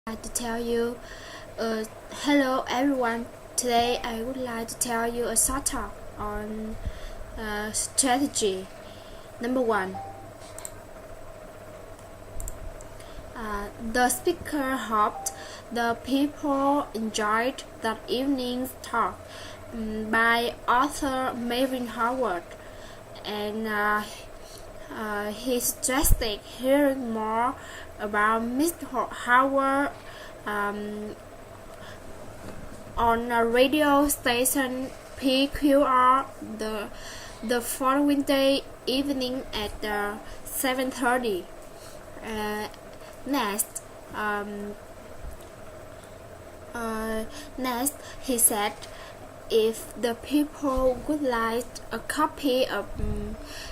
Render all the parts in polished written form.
like to tell you, hello everyone. Today I would like to tell you a short talk on strategy. Number one, the speaker hoped the people enjoyed that evening's talk by author Marvin Howard, and he suggested hearing more about Mr. Howard on a radio station PQR the following day evening at 7:30. Next, he said if the people would like a copy of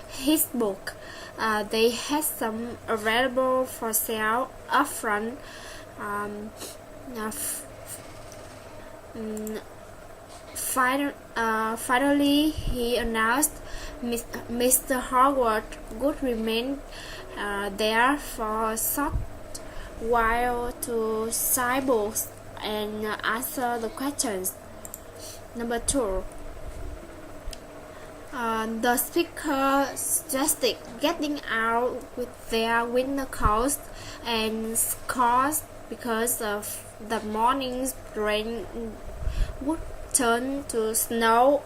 his book, they had some available for sale upfront. Finally, he announced Mr. Howard would remain there for a short while to sign books and answer the questions. Number two, the speaker suggested getting out with their winter coats and scarves because of the morning's rain would turn to snow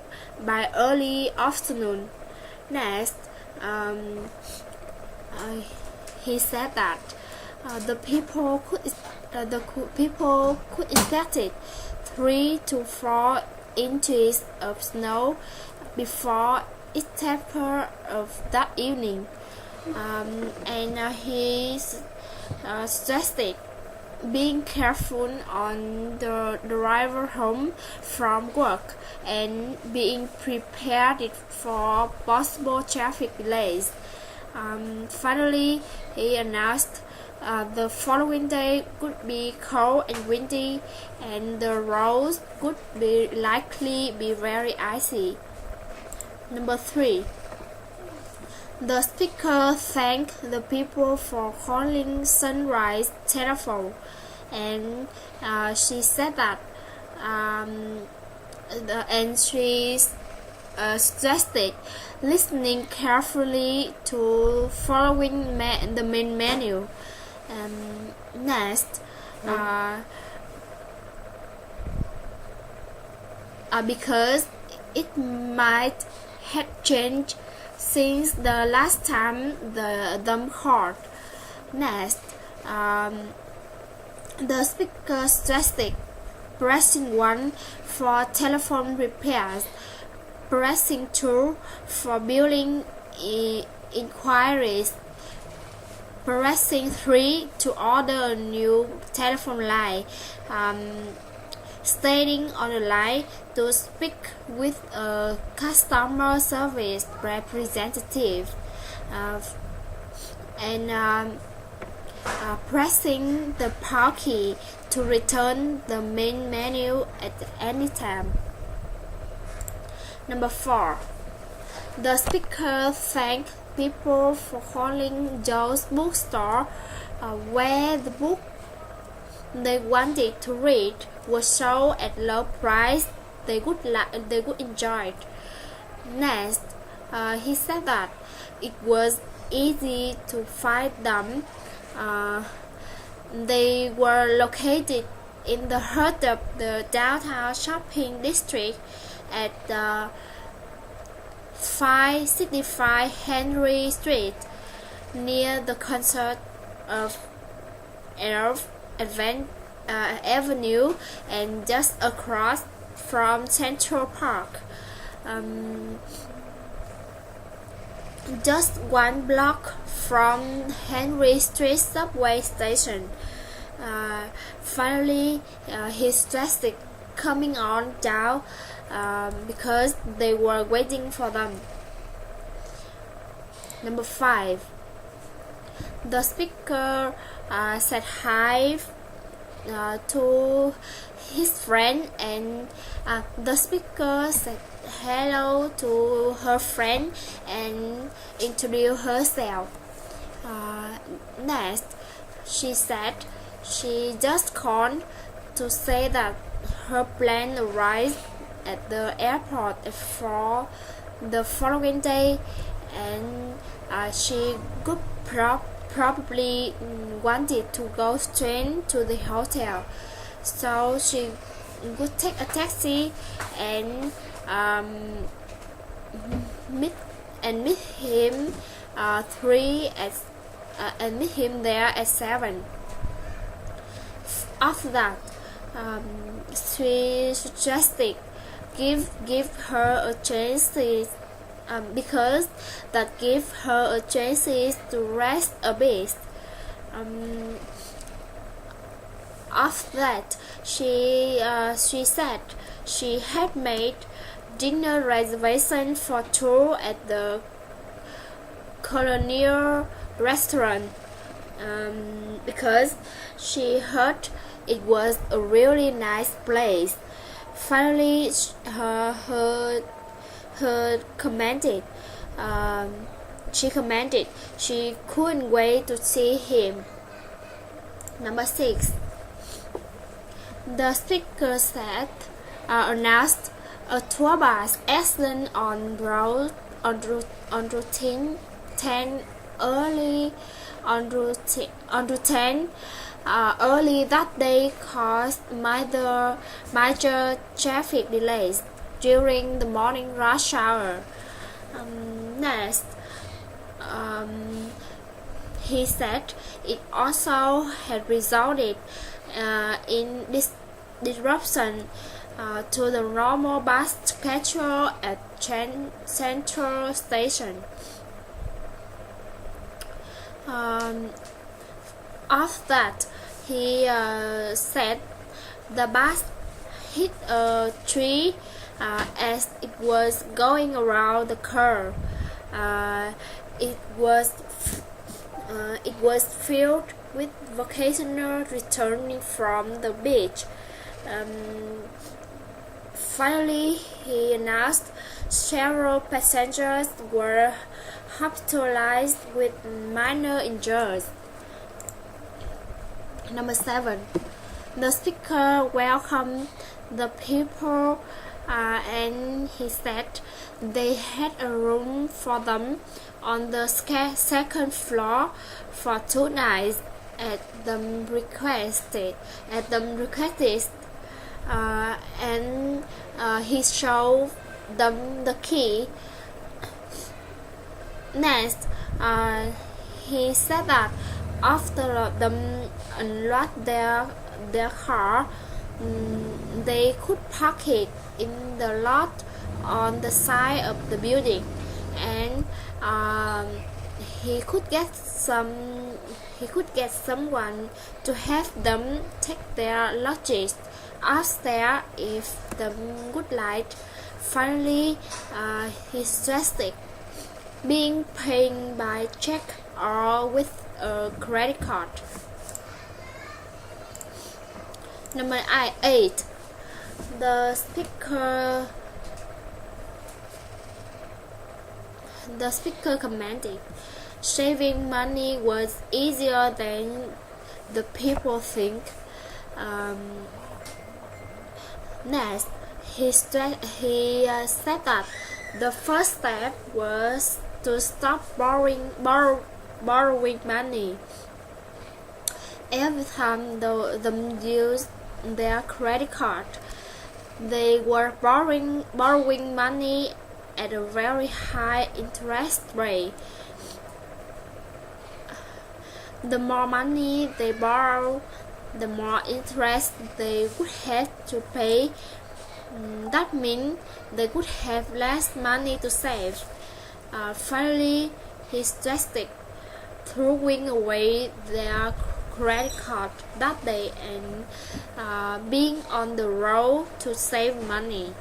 by early afternoon. Next, he said that the people could expect 3 to 4 inches of snow before it tapered of that evening, and he suggested being careful on the drive home from work and being prepared for possible traffic delays. Finally, he announced the following day would be cold and windy, and the roads would likely be very icy. Number 3. The speaker thanked the people for calling Sunrise Telephone, and she said that she suggested listening carefully to following the main menu. Next, because it might have changed since the last time them called. Next, the speaker suggested pressing 1 for telephone repairs, pressing 2 for billing inquiries, pressing 3 to order a new telephone line, staying on the line to speak with a customer service representative, and pressing the power key to return the main menu at any time. Number 4. The speaker thanked people for calling Joe's bookstore, where the book they wanted to read was sold at low price they would enjoy. Next, he said that it was easy to find them. They were located in the heart of the downtown shopping district at 565 Henry Street, near the concert of Elf Avenue and just across from Central Park. Just 1 block from Henry Street subway station. Finally, he suggested coming on down because they were waiting for them. Number 5. The speaker said hi to his friend, and the speaker said hello to her friend and introduced herself. Next, she said She just called to say that her plane arrived at the airport at 4 the following day, and she could probably wanted to go straight to the hotel, so she would take a taxi and meet him meet him there at 7. After that, she suggested give her a chance because that gave her a chance to rest a bit. After that, she said she had made dinner reservation for two at the Colonial restaurant because she heard it was a really nice place. Finally, her commented. She commented she couldn't wait to see him. Number 6. The speaker said announced a tour bus accident on route 10 early on route 10 early that day caused major traffic delays during the morning rush hour. Next, he said it also had resulted in disruption to the normal bus schedule at Central Station. After that, he said the bus hit a tree as it was going around the curve. It was filled with vacationers returning from the beach. Finally, he announced several passengers were hospitalized with minor injuries. Number 7. The speaker welcomed the people and he said they had a room for them on the second floor for 2 nights at them requested, and he showed them the key. Next, he said that after them unlocked their car, they could park it in the lot on the side of the building, and he could get someone to help them take their luggage upstairs if the good light. Finally, he suggested being paid by check or with a credit card. Number 8. The speaker commented, saving money was easier than the people think. Next, he said that the first step was to stop borrowing money. Every time them used their credit card, they were borrowing money at a very high interest rate. The more money they borrow, the more interest they would have to pay. That means they would have less money to save. Finally, he suggested throwing away their credit card that day and being on the road to save money.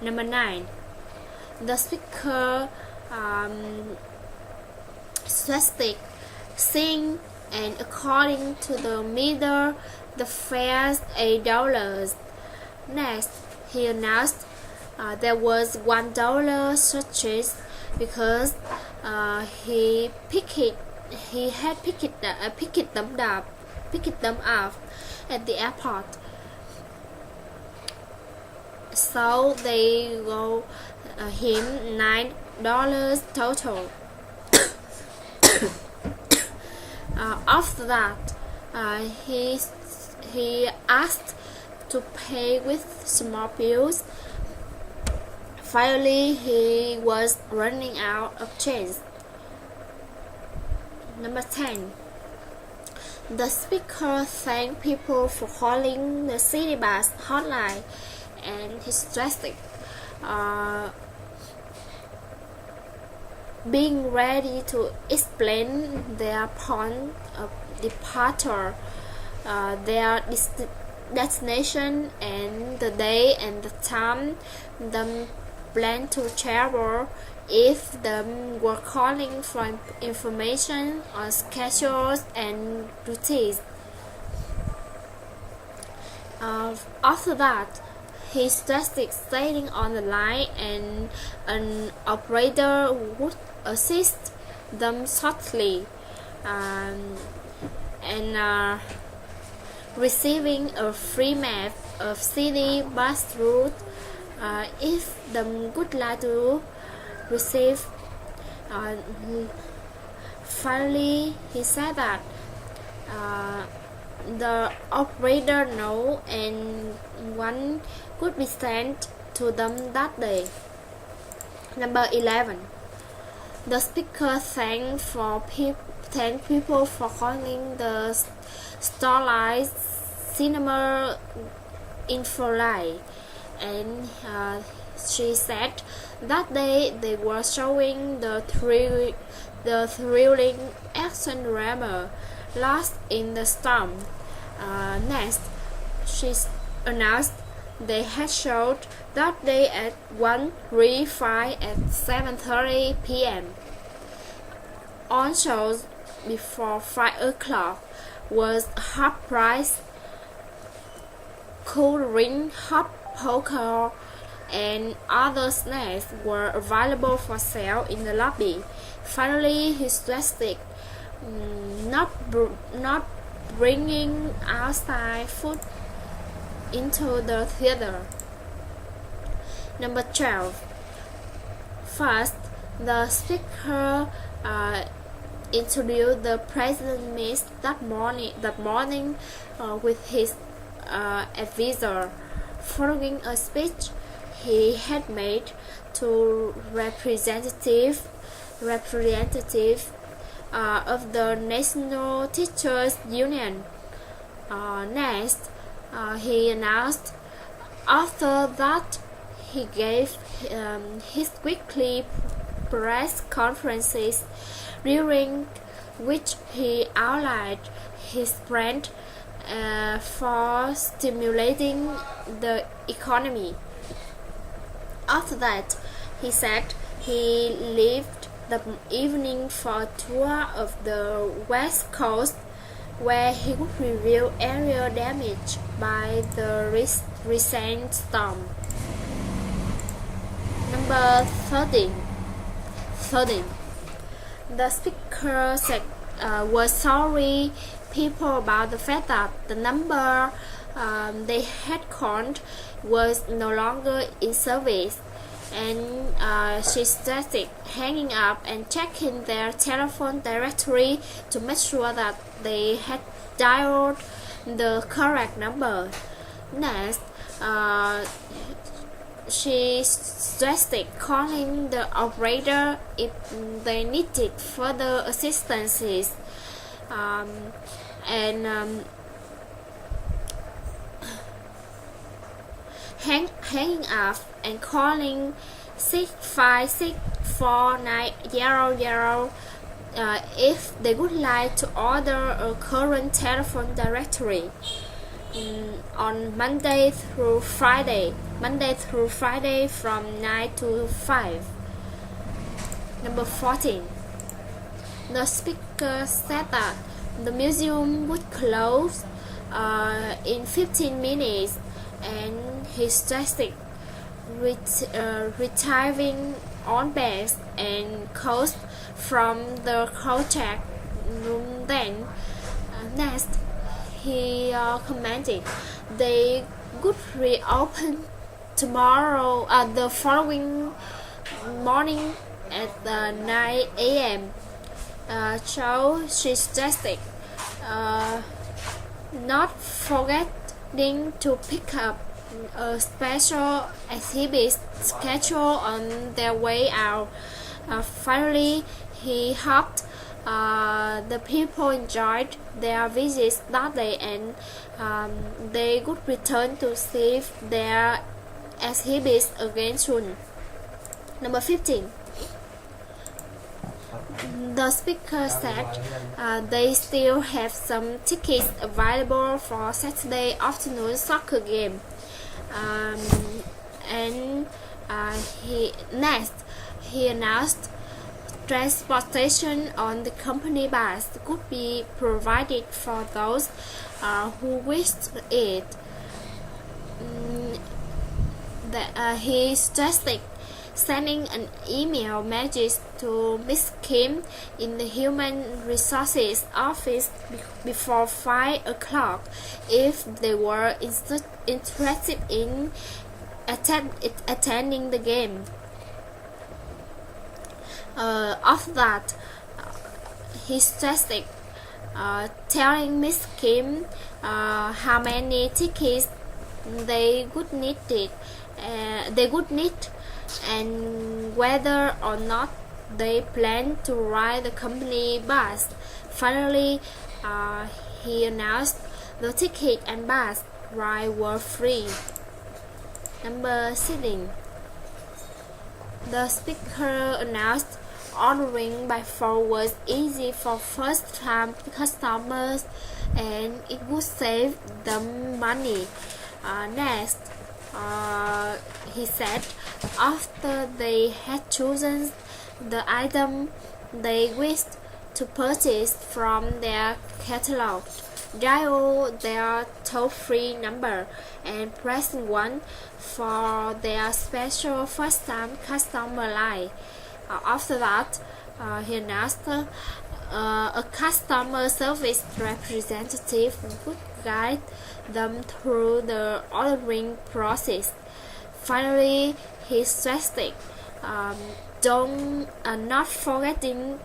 Number 9. The speaker suggested sing, and according to the meter, the fares $8. Next, he announced there was $1 surcharge because he picked he had picked them up at the airport. So they owe him $9 total. After that, he asked to pay with small bills. Finally, he was running out of change. Number 10. The speaker thanked people for calling the city bus hotline and his drastic being ready to explain their point of departure, their destination, and the day and the time them plan to travel, if them were calling for information on schedules and routines. After that, he suggested staying on the line, and an operator would assist them shortly, and receiving a free map of city bus route if them would like to receive. Finally, he said that the operator know and one could be sent to them that day. Number 11. The speaker thanked people for calling the Starlight Cinema Infolight, and she said that day they were showing the thrilling action drama Lost in the Storm. Next, she announced they had showed that day at 1:35 at 7:30 p.m. On shows before 5 o'clock was half price. Cool drink, hot poker, and other snacks were available for sale in the lobby. Finally, he suggested not bringing outside food into the theater. Number 12. First, the speaker introduced the president meet that morning with his advisor, following a speech he had made to representative of the National Teachers Union. Next, he announced. After that, he gave his weekly press conferences, during which he outlined his plan for stimulating the economy. After that, he said he left the evening for a tour of the West Coast, where he would review area damage by the recent storm. Number 13. The speaker said was sorry people about the fact that the number they had called was no longer in service, and she suggested hanging up and checking their telephone directory to make sure that they had dialed the correct number. Next, she suggested calling the operator if they needed further assistance, and hanging up and calling 6564900 if they would like to order a current telephone directory on Monday through Friday from 9 to 5. Number 14. The speaker said that the museum would close in 15 minutes, and he suggested retiring on bags and costs from the project room then. Next, he commented they could reopen tomorrow, the following morning at 9 a.m. So she suggested not forgetting to pick up a special exhibit schedule on their way out. Finally, he hoped the people enjoyed their visits that day and they could return to see their exhibits again soon. Number 15. The speaker said they still have some tickets available for Saturday afternoon soccer game. He announced transportation on the company bus could be provided for those who wished it. He suggested sending an email message to Miss Kim in the Human Resources office before 5 o'clock if they were interested in attending the game. After that, he suggested telling Miss Kim how many tickets they would need and whether or not they plan to ride the company bus. Finally, he announced the ticket and bus ride were free. Number 16. The speaker announced ordering by phone was easy for first-time customers and it would save them money. Next, he said after they had chosen the item they wished to purchase from their catalog, dial their toll-free number and press 1 for their special first-time customer line. After that, he announced a customer service representative would guide them through the ordering process. Finally, he suggested not forgetting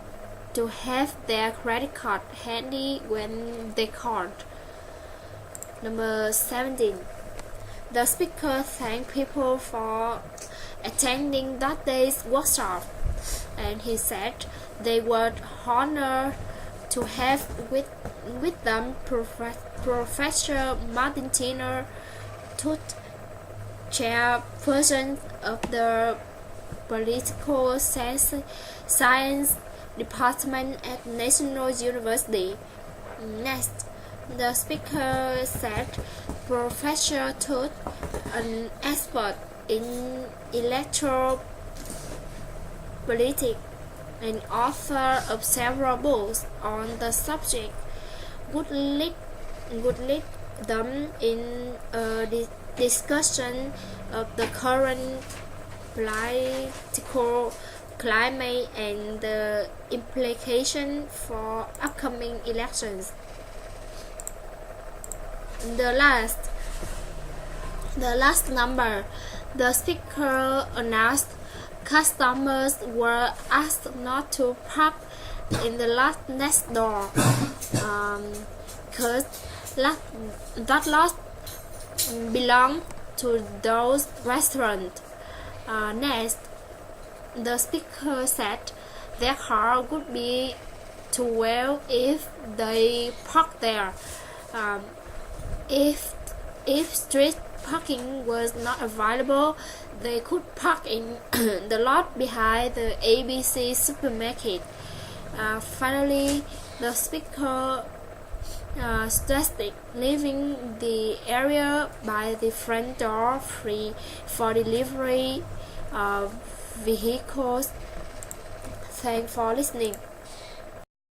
to have their credit card handy when they called. Number 17. The speaker thanked people for attending that day's workshop, and he said they were honored to have with them Professor Martin Tiner, chairperson of the Political Science Department at National University. Next, the speaker said Professor Tut, an expert in electropolitics and author of several books on the subject, would lead them in a discussion of the current political climate and the implication for upcoming elections. The last number, the speaker announced customers were asked not to park in the lot next door, because that lot belonged to those restaurants. Next, the speaker said their car would be too well if they parked there. If street parking was not available, they could park in the lot behind the ABC supermarket. Finally, the speaker suggested leaving the area by the front door free for delivery of vehicles. Thanks for listening.